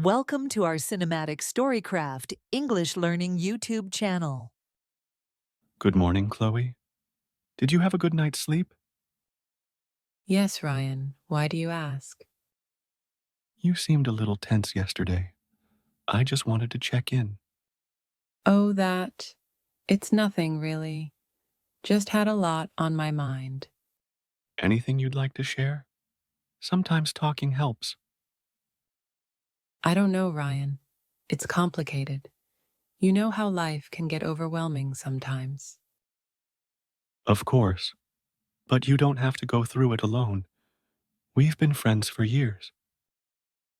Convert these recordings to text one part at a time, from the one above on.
Welcome to our Cinematic Storycraft English Learning YouTube channel. Good morning, Chloe. Did you have a good night's sleep? Yes, Ryan. Why do you ask? You seemed a little tense yesterday. I just wanted to check in. Oh, that. It's nothing, really. Just had a lot on my mind. Anything you'd like to share? Sometimes talking helps. I don't know, Ryan. It's complicated. You know how life can get overwhelming sometimes. Of course. But you don't have to go through it alone. We've been friends for years.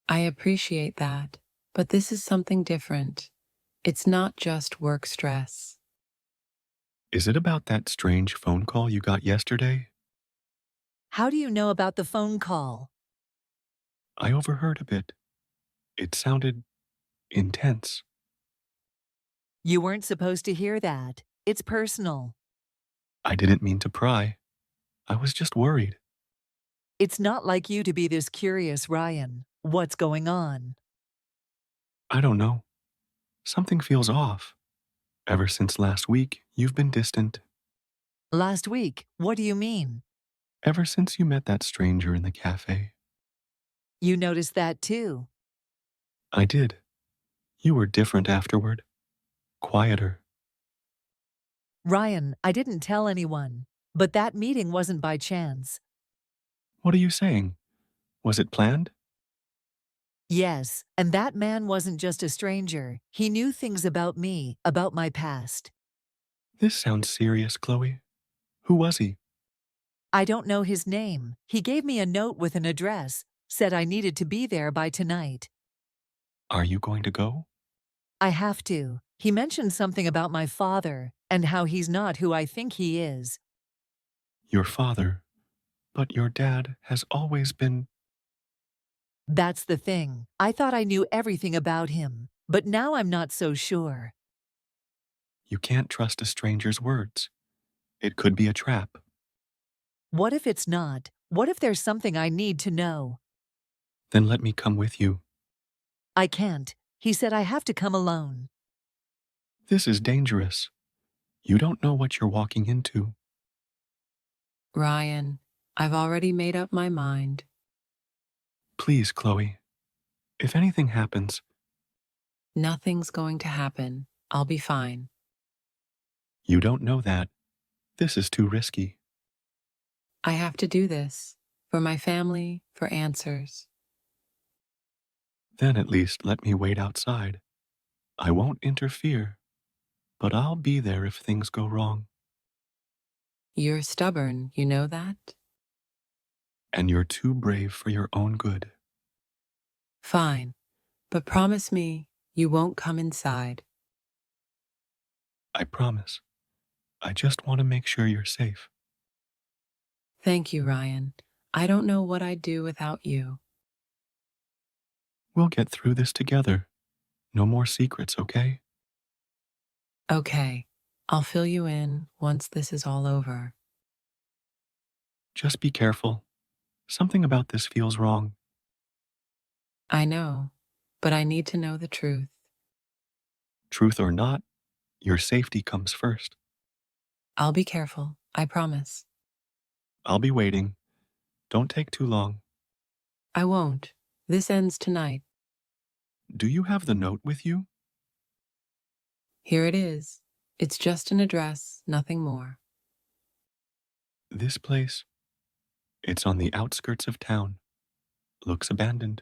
I appreciate that, but this is something different. It's not just work stress. Is it about that strange phone call you got yesterday? How do you know about the phone call? I overheard a bit. It sounded intense. You weren't supposed to hear that. It's personal. I didn't mean to pry. I was just worried. It's not like you to be this curious, Ryan. What's going on? I don't know. Something feels off. Ever since last week, you've been distant. Last week, what do you mean? Ever since you met that stranger in the cafe. You noticed that too. I did. You were different afterward. Quieter. Ryan, I didn't tell anyone. But that meeting wasn't by chance. What are you saying? Was it planned? Yes, and that man wasn't just a stranger. He knew things about me, about my past. This sounds serious, Chloe. Who was he? I don't know his name. He gave me a note with an address, said I needed to be there by tonight. Are you going to go? I have to. He mentioned something about my father and how he's not who I think he is. Your father. But your dad has always been. That's the thing. I thought I knew everything about him, but now I'm not so sure. You can't trust a stranger's words. It could be a trap. What if it's not? What if there's something I need to know? Then let me come with you. I can't. He said I have to come alone. This is dangerous. You don't know what you're walking into. Ryan, I've already made up my mind. Please, Chloe. If anything happens, Nothing's going to happen. I'll be fine. you don't know that. This is too risky. I have to do this. For my family, for answers. Then at least let me wait outside. I won't interfere, but I'll be there if things go wrong. You're stubborn, you know that? And you're too brave for your own good. Fine, but promise me you won't come inside. I promise. I just want to make sure you're safe. Thank you, Ryan. I don't know what I'd do without you. We'll get through this together. No more secrets, okay? Okay, I'll fill you in once this is all over. Just be careful. Something about this feels wrong. I know, but I need to know the truth. Truth or not, your safety comes first. I'll be careful, I promise. I'll be waiting. Don't take too long. I won't. This ends tonight. Do you have the note with you? Here it is. It's just an address, nothing more. This place. It's on the outskirts of town. Looks abandoned.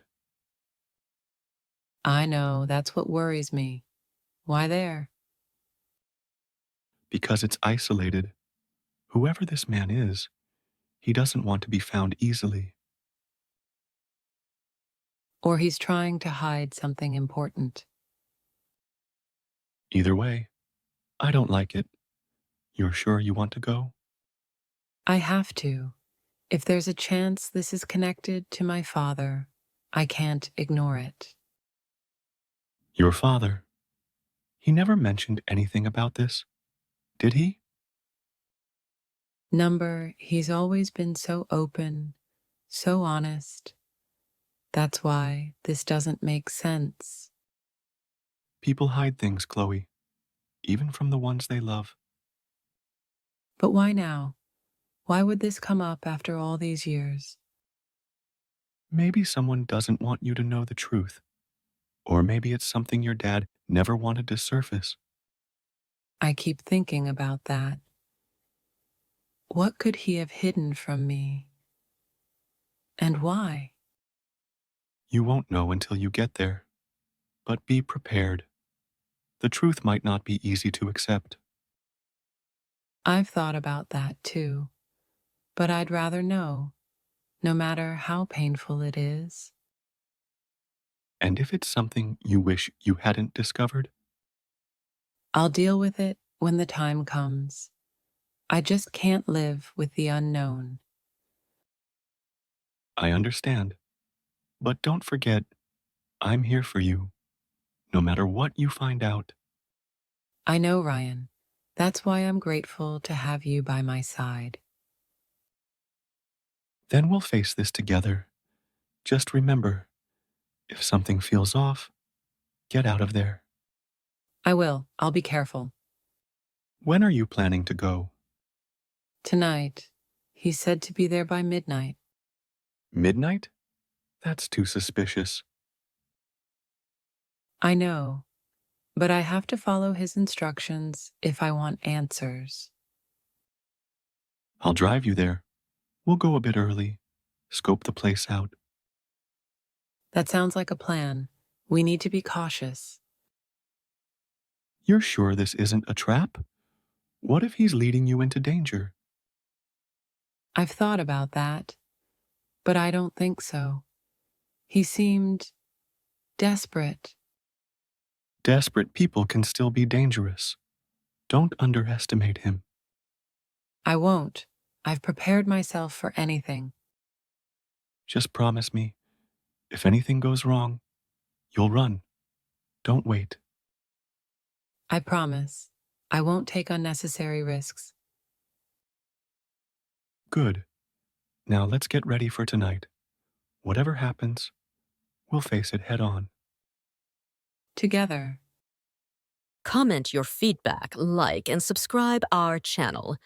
I know, that's what worries me. Why there? Because it's isolated. Whoever this man is, he doesn't want to be found easily. Or he's trying to hide something important. Either way, I don't like it. You're sure you want to go? I have to. If there's a chance this is connected to my father, I can't ignore it. Your father. He never mentioned anything about this, did he? Number, he's always been so open, so honest. That's why this doesn't make sense. People hide things, Chloe, even from the ones they love. But why now? Why would this come up after all these years? Maybe someone doesn't want you to know the truth, or maybe it's something your dad never wanted to surface. I keep thinking about that. What could he have hidden from me? And why? You won't know until you get there, but be prepared. The truth might not be easy to accept. I've thought about that too, but I'd rather know, no matter how painful it is. And if it's something you wish you hadn't discovered, I'll deal with it when the time comes. I just can't live with the unknown. I understand. But don't forget, I'm here for you, no matter what you find out. I know, Ryan. That's why I'm grateful to have you by my side. Then we'll face this together. Just remember, if something feels off, get out of there. I will. I'll be careful. When are you planning to go? Tonight, he said to be there by midnight. Midnight? That's too suspicious. I know, but I have to follow his instructions if I want answers. I'll drive you there. We'll go a bit early, scope the place out. That sounds like a plan. We need to be cautious. You're sure this isn't a trap? What if he's leading you into danger? I've thought about that, but I don't think so. He seemed desperate. Desperate people can still be dangerous. Don't underestimate him. I won't. I've prepared myself for anything. Just promise me, if anything goes wrong, you'll run. Don't wait. I promise. I won't take unnecessary risks. Good. Now let's get ready for tonight. Whatever happens, we'll face it head on. Together. Comment your feedback, like, and subscribe our channel.